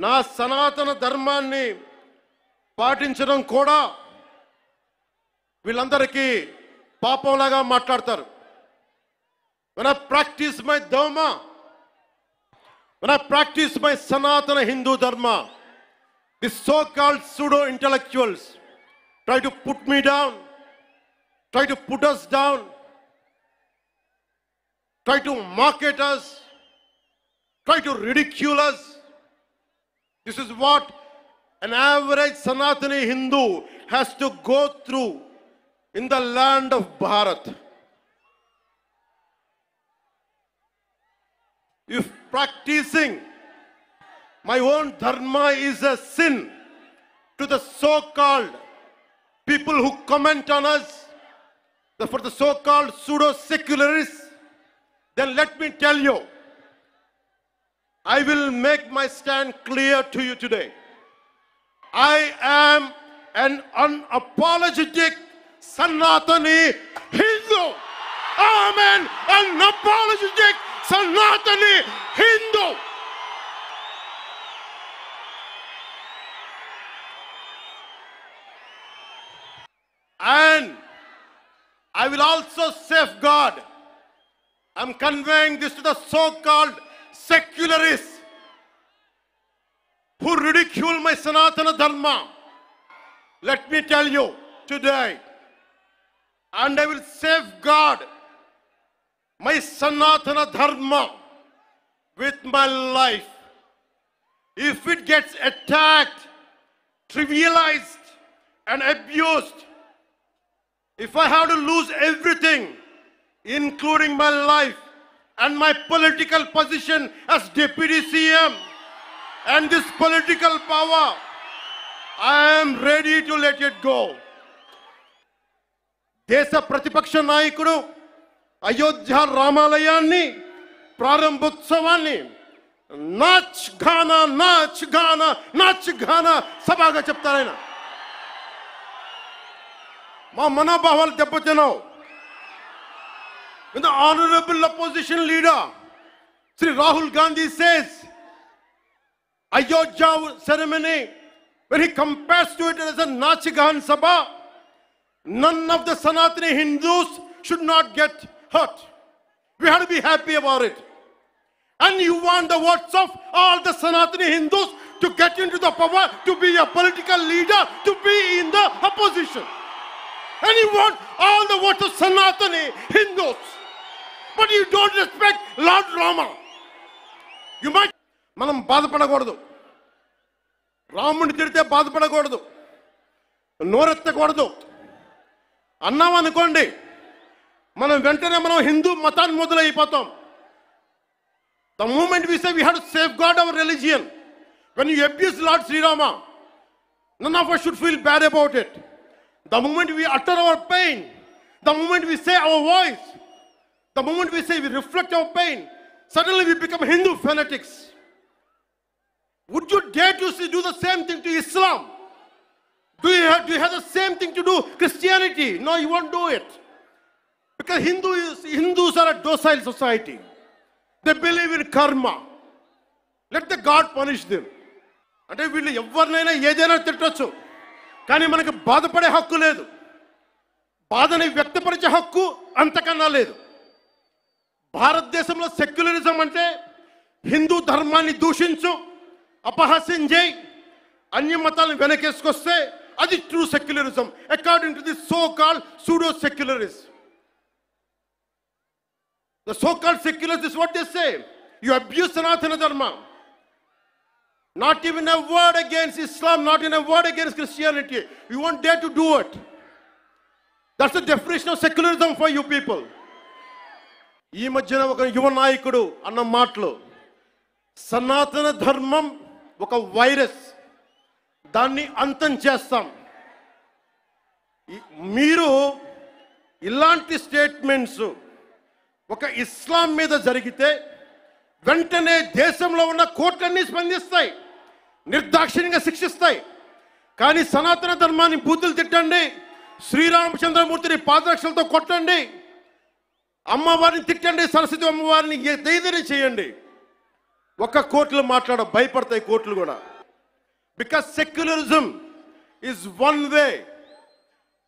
నా సనాతన ధర్మాన్ని పాటించడం కూడా వీళ్ళందరికీ పాపంలాగా మాట్లాడతారు. When I practice my dharma, when I practice my Sanatana Hindu dharma, the so-called pseudo-intellectuals try to put me down, try to put us down, try to mock at us, try to ridicule us. This is what an average Sanatani Hindu has to go through in the land of Bharat. If practicing my own dharma is a sin to the so-called people who comment on us, for the so-called pseudo-secularists, then let me tell you, I will make my stand clear to you today. I am an unapologetic Sanatani Hindu. I am an unapologetic Sanatani Hindu. And I will also safeguard. I'm conveying this to the so-called secularists who ridicule my Sanatana Dharma. Let me tell you today, and I will safeguard my Sanatana Dharma with my life. If it gets attacked, trivialized, and abused, if I have to lose everything, including my life and my political position as Deputy CM and this political power, I am ready to let it go. దేశ ప్రతిపక్ష నాయకుడు Ayodhya రామాలయాన్ని ప్రారంభోత్సవాన్ని notch గానా notch గానా notch గానా సభగా చెప్తారాయన. మా మనోభావాలు దెబ్బతిన్నావు. When the honorable opposition leader Sri Rahul Gandhi says Ayodhya ceremony, when he compares to it as a Nachigan Sabha, none of the Sanatani Hindus should not get hurt. We have to be happy about it. And you want the votes of all the Sanatani Hindus to get into the power, to be a political leader, to be in the opposition. And you want all the votes of Sanatani Hindus. But you don't respect Lord Rama. You might... మనం బాధపడకూడదు. రాముడిని తిడితే బాధపడకూడదు. నోరెత్తకూడదు. అన్నాం అనుకోండి, మనం వెంటనే మనం హిందూ మతాన్ని మొదలైపోతాం. The moment we say we have to safeguard our religion, when you abuse Lord Sri Rama, none of us should feel bad about it. The moment we utter our pain, the moment we say our voice, the moment we say we reflect our pain, suddenly we become Hindu fanatics. Would you dare to do the same thing to Islam? Do you have the same thing to do Christianity? No, you won't do it. Because Hindus are a docile society. They believe in karma. Let the God punish them. అంటే వీళ్ళు ఎవరినైనా ఏదైనా తిట్టొచ్చు, కానీ మనకు బాధపడే హక్కు లేదు. బాధని వ్యక్తపరిచే హక్కు అంతకన్నా లేదు. భారతదేశంలో సెక్యులరిజం అంటే హిందూ ధర్మాన్ని దూషించు, అపహాస్యం చేయి, అన్య మతాలను వెనకేసుకొస్తే అది true secularism according to the so called pseudo secularist. The so-called secularists, this is what they say. You abuse Sanatana Dharma. Not even a word against Islam, not even a word against Christianity. You won't dare to do it. That's the definition of secularism for you people. ఈ మధ్యన ఒక యువ నాయకుడు అన్న మాటలు, సనాతన ధర్మం ఒక వైరస్, దాన్ని అంతం చేస్తాం. మీరు ఇలాంటి స్టేట్మెంట్స్ ఒక ఇస్లాం మీద జరిగితే వెంటనే దేశంలో ఉన్న కోర్టులన్నీ స్పందిస్తాయి, నిర్దాక్షిణ్యంగా శిక్షిస్తాయి. కానీ సనాతన ధర్మాన్ని బూతులు తిట్టండి, శ్రీరామచంద్రమూర్తిని పాదరక్షలతో కొట్టండి, అమ్మవారిని తిట్టండి, సరస్వతి అమ్మవారిని ఏదైనా చేయండి, ఒక కోర్టులు భయపడతాయి కోర్టులు కూడా. Because secularism is one way,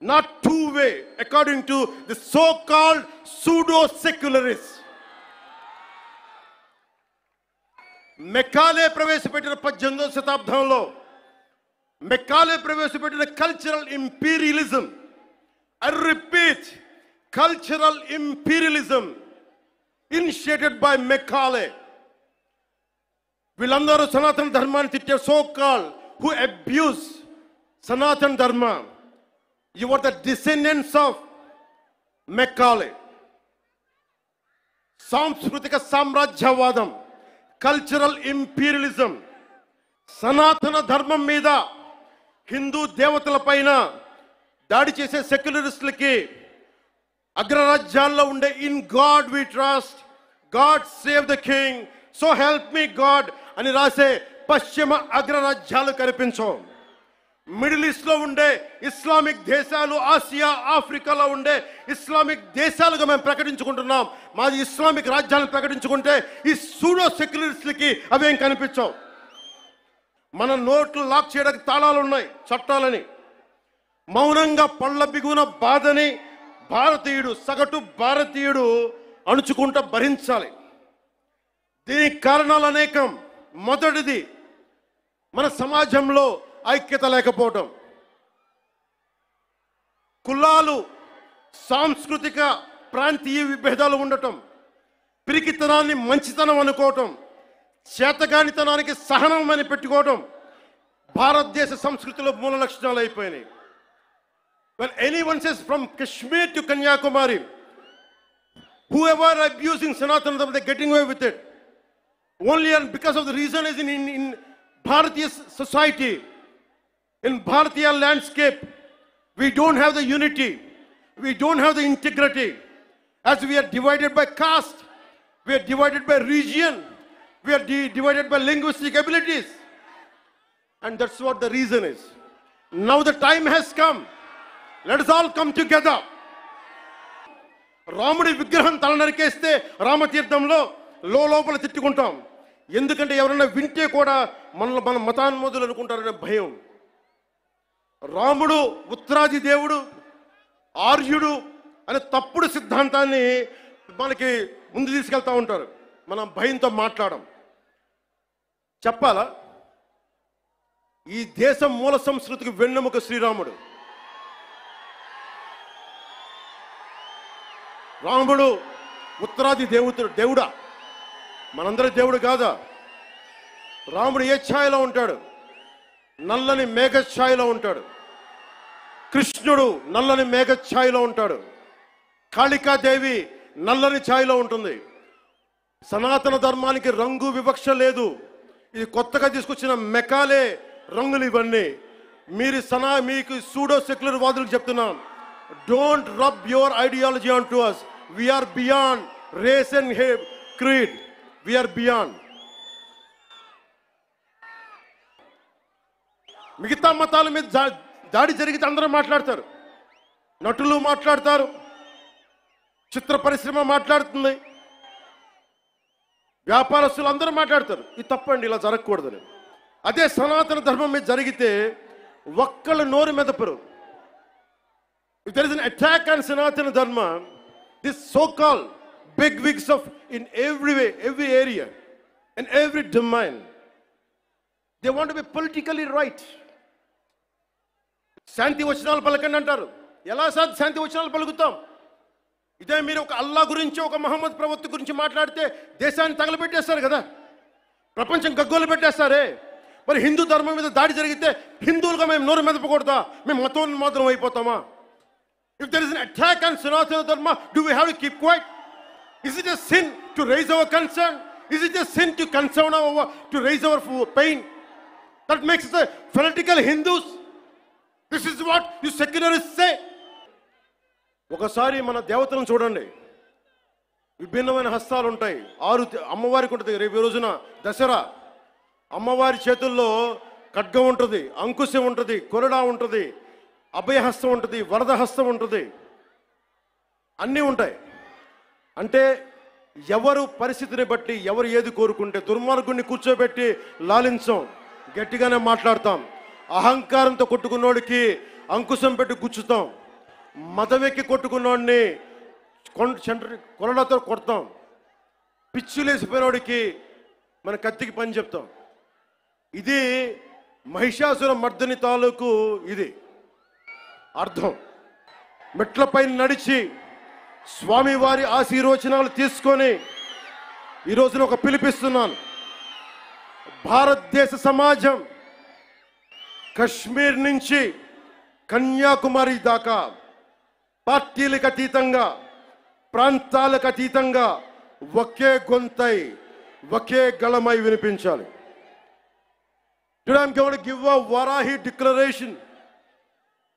not two way, according to the so called pseudo secularist. Macaulay ప్రవేశపెట్టిన 18వ శతాబ్దంలో మెకాలే ప్రవేశపెట్టిన cultural imperialism, I repeat, cultural imperialism initiated by Macaulay. వీళ్ళందరూ సనాతన ధర్మాన్ని తిట్టే so call who abuse Sanatana Dharma. You are the descendants of Macaulay. సాంస్కృతిక సామ్రాజ్యవాదం, cultural imperialism, సనాతన ధర్మం మీద, హిందూ దేవతల పైన దాడి చేసే సెక్యులరిస్టులకి అగ్రరాజ్యాల్లో ఉండే in God we trust, God save the king, so help me God అని రాసే పశ్చిమ అగ్రరాజ్యాలు కనిపించవు. మిడిల్ ఈస్ట్ లో ఉండే ఇస్లామిక్ దేశాలు, ఆసియా ఆఫ్రికాలో ఉండే ఇస్లామిక్ దేశాలుగా మేము ప్రకటించుకుంటున్నాం. మాది ఇస్లామిక్ రాజ్యాలను ప్రకటించుకుంటే ఈ సూడో సెక్యులరిస్టులకి అవేం కనిపించవు. మన నోట్లు లాక్ చేయడానికి తాళాలు ఉన్నాయి, చట్టాలని. మౌనంగా పళ్ళ బిగున బాధని భారతీయుడు, సగటు భారతీయుడు అణుచుకుంటూ భరించాలి. దీనికి కారణాలు అనేకం. మొదటిది, మన సమాజంలో ఐక్యత లేకపోవటం. కులాలు, సాంస్కృతిక ప్రాంతీయ విభేదాలు ఉండటం, పిరికితనాన్ని మంచితనం అనుకోవటం, చేతగానితనానికి సహనం అని పెట్టుకోవటం భారతదేశ సంస్కృతిలో మూల లక్షణాలు అయిపోయినాయి. When anyone says from Kashmir to Kanyakumari, whoever abusing Sanatana, they're getting away with it. Only and because of the reason is in Bharatiya society, in Bharatiya landscape, we don't have the unity, we don't have the integrity. As we are divided by caste, we are divided by region, we are divided by linguistic abilities. And that's what the reason is. Now the time has come. Let us all come together. రాముడి విగ్రహం తల నరికేస్తే రామతీర్థంలో లోపల తిట్టుకుంటాం. ఎందుకంటే ఎవరైనా వింటే కూడా మన మతాన్మోదులు అనుకుంటారనే భయం. రాముడు ఉత్తరాది దేవుడు, ఆర్యుడు అనే తప్పుడు సిద్ధాంతాన్ని మనకి ముందు తీసుకెళ్తా ఉంటారు. మనం భయంతో మాట్లాడం. చెప్పాలా, ఈ దేశం మూల సంస్కృతికి వెన్నెముక శ్రీరాముడు. రాముడు ఉత్తరాది దేవుడా? మనందరి దేవుడు కాదా? రాముడు ఏ ఛాయలో ఉంటాడు? నల్లని మేఘ ఛాయలో ఉంటాడు. కృష్ణుడు నల్లని మేఘ ఛాయలో ఉంటాడు. కాళికాదేవి నల్లని ఛాయలో ఉంటుంది. సనాతన ధర్మానికి రంగు వివక్ష లేదు. ఇది కొత్తగా తీసుకొచ్చిన మెకాలే రంగులు ఇవన్నీ. మీకు సూడో సెక్యులర్ వాదులకు చెప్తున్నాం, don't rub your ideology on to us. We are beyond race and creed. We are beyond. మిగతా మతాల మీద దాడి జరిగితే అందరూ మాట్లాడతారు. నటులు మాట్లాడతారు, చిత్ర పరిశ్రమ మాట్లాడుతుంది, వ్యాపారస్తులు అందరూ మాట్లాడతారు. ఇది తప్పండి, ఇలా జరగకూడదని. అదే సనాతన ధర్మం మీద జరిగితే ఒక్కళ్ళు నోరు మెదపరు. If there is an attack on Sanatana Dharma, this so-called big wigs of in every way, every area, in every domain, they want to be politically right. శాంతి వచనాలు పలకండి అంటారు. ఎలా శాంతి వచనాలు పలుకుతాం? ఇదే మీరు ఒక అల్లా గురించి, ఒక మహమ్మద్ ప్రవక్త గురించి మాట్లాడితే దేశాన్ని తగలబెట్టేస్తారు కదా, ప్రపంచం గగ్గోలు పెట్టేస్తారే. మరి హిందూ ధర్మం మీద దాడి జరిగితే హిందువులుగా మేము నోరు మెదపకూడదా? మేము మతోన్మాదం అయిపోతామా? If there is an attack on Sanatana Dharma, do we have to keep quiet? Is it a sin to raise our concern? Is it a sin to to raise our pain? That makes us fanatical Hindus. This is what you secularists say. ఒకసారి మన దేవతలను చూడండి, విభిన్నమైన హస్తాలు ఉంటాయి. 6 అమ్మవారికి ఉంటుంది. రేపు రోజున దసరా, అమ్మవారి చేతుల్లో ఖడ్గం ఉంటుంది, అంకుశం ఉంటుంది, కొరడా ఉంటుంది, అభయహస్తం ఉంటుంది, వరద హస్తం ఉంటుంది, అన్నీ ఉంటాయి. అంటే ఎవరు పరిస్థితిని బట్టి ఎవరు ఏది కోరుకుంటే దుర్మార్గుడిని కూర్చోబెట్టి లాలించం, గట్టిగానే మాట్లాడతాం. అహంకారంతో కొట్టుకున్నోడికి అంకుశం పెట్టి గుచ్చుతాం. మదవెక్కి కొట్టుకున్నోడిని కొరడాతో కొడతాం. పిచ్చులేసిపోయినోడికి మన కత్తికి పని చెప్తాం. ఇది మహిషాసుర మర్దని తాలూకు ఇది అర్థం. మెట్లపై నడిచి స్వామివారి ఆశీర్వచనాలు తీసుకొని ఈ రోజున ఒక పిలిపిస్తున్నాను. భారతదేశ సమాజం కశ్మీర్ నుంచి కన్యాకుమారి దాకా పార్టీలకు అతీతంగా, ప్రాంతాలకు అతీతంగా ఒకే గొంతై, ఒకే గళమై వినిపించాలి. Today I'm going to give a Varahi declaration.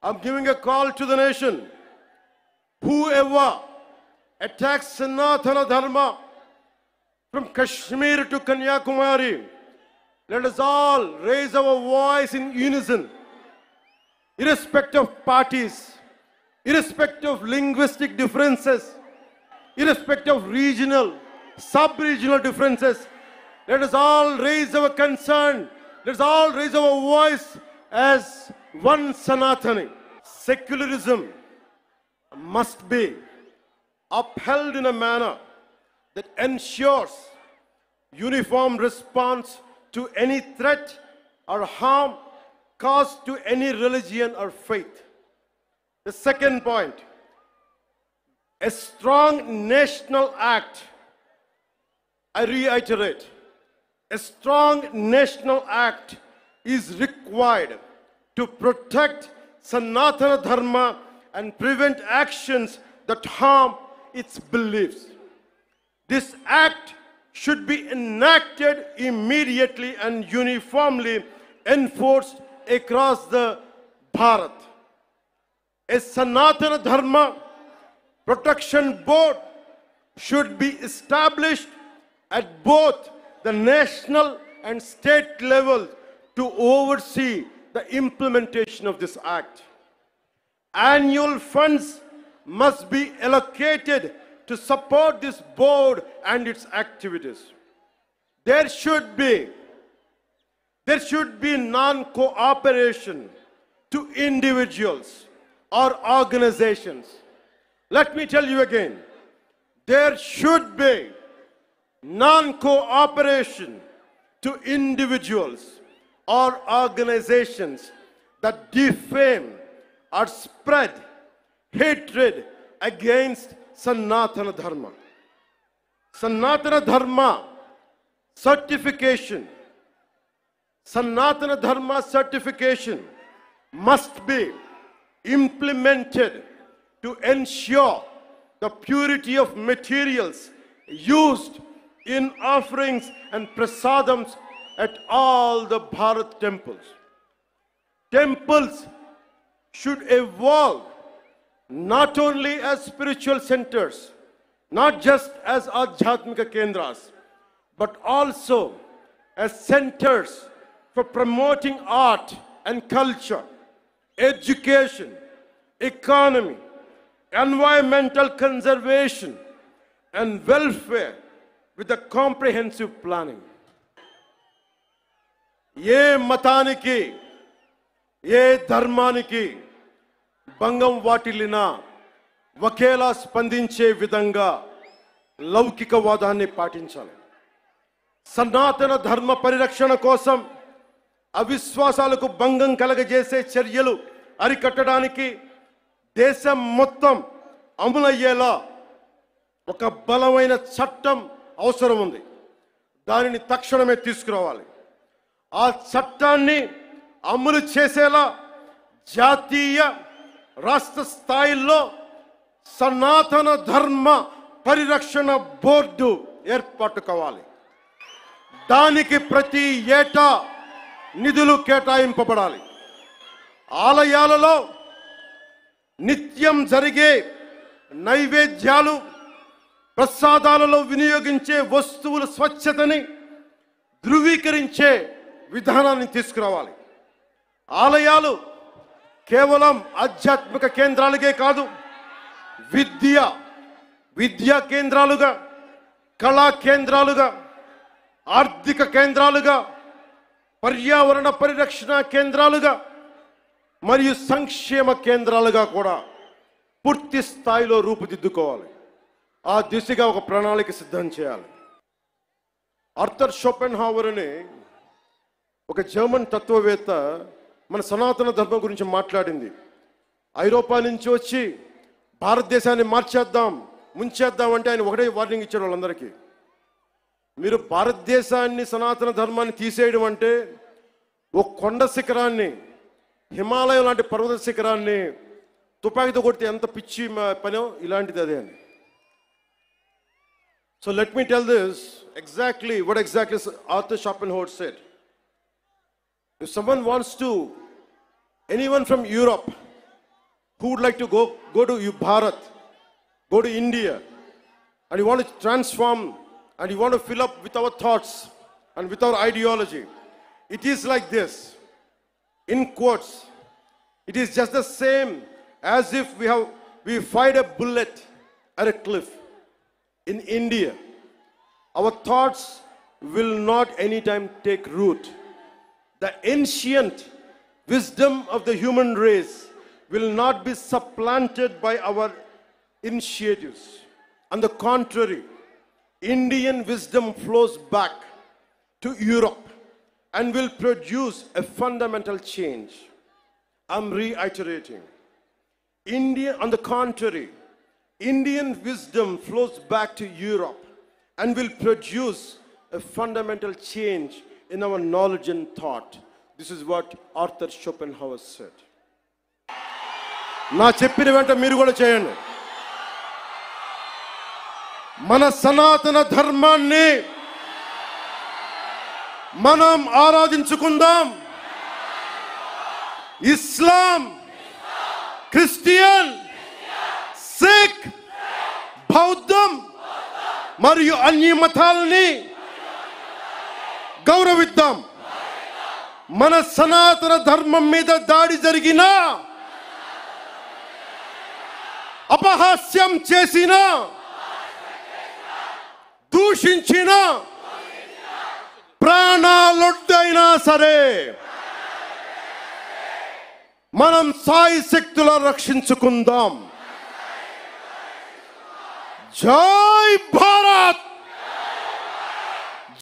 I'm giving a call to the nation. Whoever attacks Sanatana Dharma from Kashmir to Kanyakumari, let us all raise our voice in unison, irrespective of parties, irrespective of linguistic differences, irrespective of regional, sub-regional differences. Let us all raise our concern. Let us all raise our voice as one Sanatani. Secularism must be upheld in a manner that ensures uniform response to any threat or harm caused to any religion or faith. The second point, a strong national act, I reiterate, a strong national act is required to protect Sanatana Dharma and prevent actions that harm its beliefs. This act should be enacted immediately and uniformly enforced across the Bharat. A Sanatana Dharma Protection Board should be established at both the national and state level to oversee the implementation of this act. Annual funds must be allocated to support this board and its activities. There should be non-cooperation to individuals or organizations. Let me tell you again, there should be non-cooperation to individuals or organizations that defame or spread hatred against Sanatana Dharma. Sanatana Dharma certification must be implemented to ensure the purity of materials used in offerings and prasadams at all the Bharat temples. Temples should evolve not only as spiritual centers, not just as Adhyatmika Kendras, but also as centers for promoting art and culture, education, economy, environmental conservation, and welfare with a comprehensive planning. ఏ మతానికి, ఏ ధర్మానికి భంగం వాటిల్లినా ఒకేలా స్పందించే విధంగా లౌకికవాదాన్ని పాటించాలి. సనాతన ధర్మ పరిరక్షణ కోసం అవిశ్వాసాలకు భంగం కలగజేసే చర్యలు అరికట్టడానికి దేశం మొత్తం అమలయ్యేలా ఒక బలమైన చట్టం అవసరం ఉంది. దానిని తక్షణమే తీసుకురావాలి. ఆ చట్టాన్ని అమలు చేసేలా జాతీయ, రాష్ట్ర స్థాయిల్లో సనాతన ధర్మ పరిరక్షణ బోర్డు ఏర్పాటు కావాలి. దానికి ప్రతి ఏటా నిధులు కేటాయింపబడాలి. ఆలయాలలో నిత్యం జరిగే నైవేద్యాలు, ప్రసాదాలలో వినియోగించే వస్తువుల స్వచ్ఛతని ధృవీకరించే విధానాన్ని తీసుకురావాలి. ఆలయాలు కేవలం ఆధ్యాత్మిక కేంద్రాలుగే కాదు, విద్యా కేంద్రాలుగా, కళా కేంద్రాలుగా, ఆర్థిక కేంద్రాలుగా, పర్యావరణ పరిరక్షణ కేంద్రాలుగా మరియు సంక్షేమ కేంద్రాలుగా కూడా పూర్తి స్థాయిలో రూపుదిద్దుకోవాలి. ఆ దిశగా ఒక ప్రణాళిక సిద్ధం చేయాలి. ఆర్థర్ షోపెన్హావర్ అనే ఒక జర్మన్ తత్వవేత్త మన సనాతన ధర్మం గురించి మాట్లాడింది. ఐరోపా నుంచి వచ్చి భారతదేశాన్ని మార్చేద్దాం, ముంచేద్దాం అంటే ఆయన ఒకటే వార్నింగ్ ఇచ్చాడు వాళ్ళందరికీ. మీరు భారతదేశాన్ని, సనాతన ధర్మాన్ని తీసేయడం అంటే ఒక కొండ శిఖరాన్ని, హిమాలయం లాంటి పర్వత శిఖరాన్ని తుపాకీతో కొడితే ఎంత పిచ్చి పనో ఇలాంటిది అదే అని. So let me tell this exactly what exactly Arthur Schopenhauer said. If someone wants to, anyone from Europe who would like to go to Bharat, go to India, and you want to transform and you want to fill up with our thoughts and with our ideology, it is like this. In quotes, it is just the same as if we fired a bullet at a cliff. In India, our thoughts will not anytime take root. The ancient wisdom of the human race will not be supplanted by our initiatives. On the contrary, Indian wisdom flows back to Europe and will produce a fundamental change. I'm reiterating. On the contrary, Indian wisdom flows back to Europe and will produce a fundamental change in our knowledge and thought. This is what Arthur Schopenhauer said. నా చెప్పిన వెంట మీరు కూడా చేయండి. మన సనాతన ధర్మాన్ని మనం ఆరాధించుకుందాం. ఇస్లాం, క్రిస్టియన్, సిక్, బౌద్ధం మరియు అన్ని మతాలని గౌరవిద్దాం. మన సనాతన ధర్మం మీద దాడి జరిగినా, అపహాస్యం చేసిన, దూషించిన, ప్రాణాలొడ్డైనా సరే మనం సాయి శక్తుల రక్షించుకుందాం. జై భారత్.